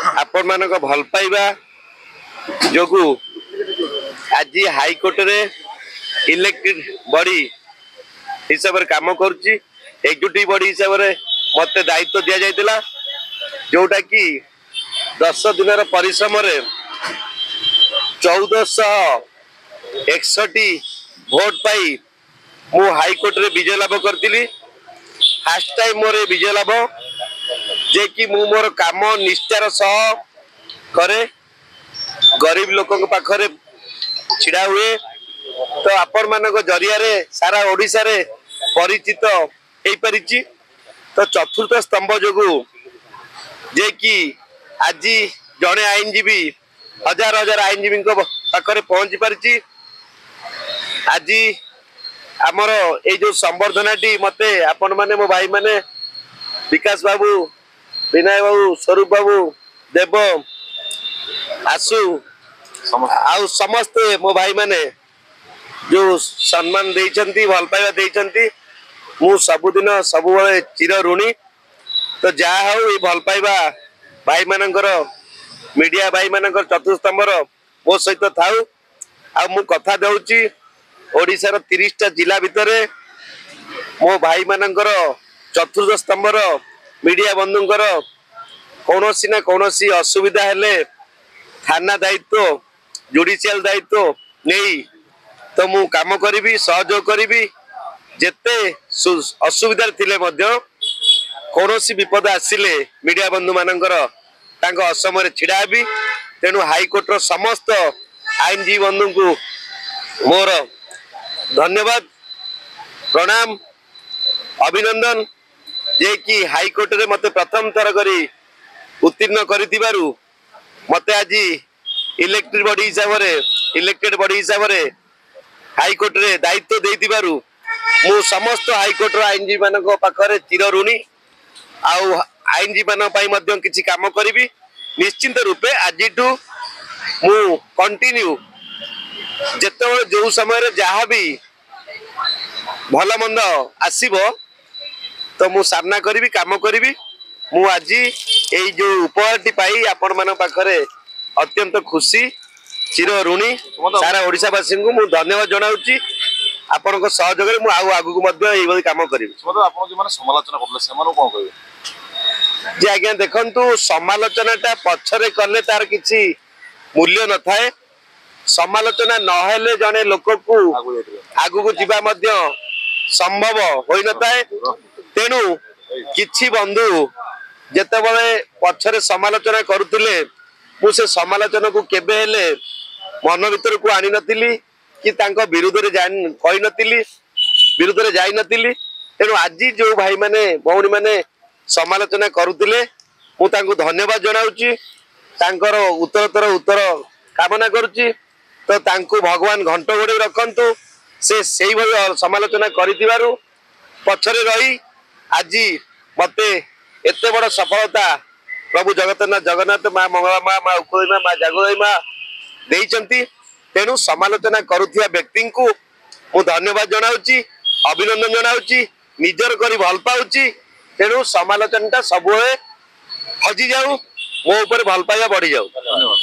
आपण मान भल पाइबा जोगु आज हाईकोर्ट रे इलेक्टेड बॉडी हिसाब से काम करुच्ची एग्जीक्यूटिव बॉडी हिसाब से मत दायित्व दि जाइतिला जोटा कि 10 दिन परिश्रम 1461 भोट पाई मु हाईकोर्ट रे विजय लाभ करती फास्ट टाइम मोर विजय लाभ जे कि मु मोर काम निष्ठार सह करे गरीब लोक पाखरे छिड़ा हुए तो आपण मान जरिया रे सारा ओडिशा रे परिचित हो पारिछि। तो चतुर्थ स्तंभ जोगु जे कि आज जड़े आईनजीवी हजार हजार आईनजीवी पाखरे पहुंची पारिछि। आज आमर ये जो संबर्धना टी मते आपण माने मो भाई माने विकास बाबू विनय बाबू स्वरूप बाबू देव आसु आउ समस्ते मो भाई माने जो सम्मान देइचंती भल पाइबा देइचंती मु सबुदिन सब चिर ऋणी। तो जा हो ये भल पाइबा भाई मानकर मीडिया भाई मानकर चतुस्तंभर मो सहित थाउ आ मु कथा दउची ओडिशार 30टा जिला भितर मो भाई मानकर चतुर्थ स्तंभर मीडिया बंधुंकर कौनसी ना कौनसी असुविधा हेले थाना दायित्व जुडिशियल दायित्व नहीं तो मु काम करी सहयोग करी जेते असुविधा थिले मध्य कौनसी विपद आसिले मीडिया बंधु मानकर तांको असमय छिड़ा भी तेणु हाईकोर्ट समस्त आईनजीवी बंधु को मोर धन्यवाद प्रणाम अभिनंदन जे कि हाईकोर्ट रे मते प्रथम थर करी उत्तीर्ण करितिबारु मते आज इलेक्टेड बॉडी हिसाब रे हाईकोर्ट रे दायित्व देइतिबारु मु समस्त हाईकोर्ट आईनजीवी मानक पाखरे चिर ऋणी आउ आईनजीवी मान पई मध्य किछि काम करिवि निश्चिंत रूपे आजिठू मु कंटिन्यू जेते जो समय रे जहा भी भल मंद आसीबो तो मु सामना करी काम करी मु आज ये जो उपहारटी पाई आपण मान पाखरे अत्यंत खुशी चिर ऋणी सारा ओडिशावासी को मु धन्यवाद जनाउची आपण को सहयोग रे मु आगु को मध्य एई बली काम करी आपण जे माने समालोचना करले सेमानो कोन कहबे जे आज्ञा देखंतु समालोचनाटा पछरे करले तार किछि मूल्य न थाए समालोचना न हेले जने लोक को आगु को जीवा मध्य संभव होई न थाए। तेणु किछि बंधु जेते बळे पछरे समालोचना करूतिले मु से समालोचना को केबे हेले मन भीतर को आनी नथिली कि तांको विरुद्ध रे कहि नथिली विरुद्ध रे जाई नथिली। तेणु आज जो भाई माने भौणी माने समालोचना करूतिले मु तांको धन्यवाद जनाउची तांकर उत्तर कामना करूची। तो तांको भगवान घंट गोड़े रखंतु से सेही भली समालोचना करितिबारु पछरे रही आज मते एते बड़ सफलता प्रभु जगन्नाथ माँ मंगला माँ उकुली माँ जागुलाई माँ देइचंती। तेणु समालोचना करुथिया व्यक्ति को मु धन्यवाद जनाउची अभिनंदन जनाउची निजर करी भल पाउची। तेणु समालोचना सब हजि जाऊ मो ऊपर भल पाइबा बढ़ी जाऊ। धन्यवाद।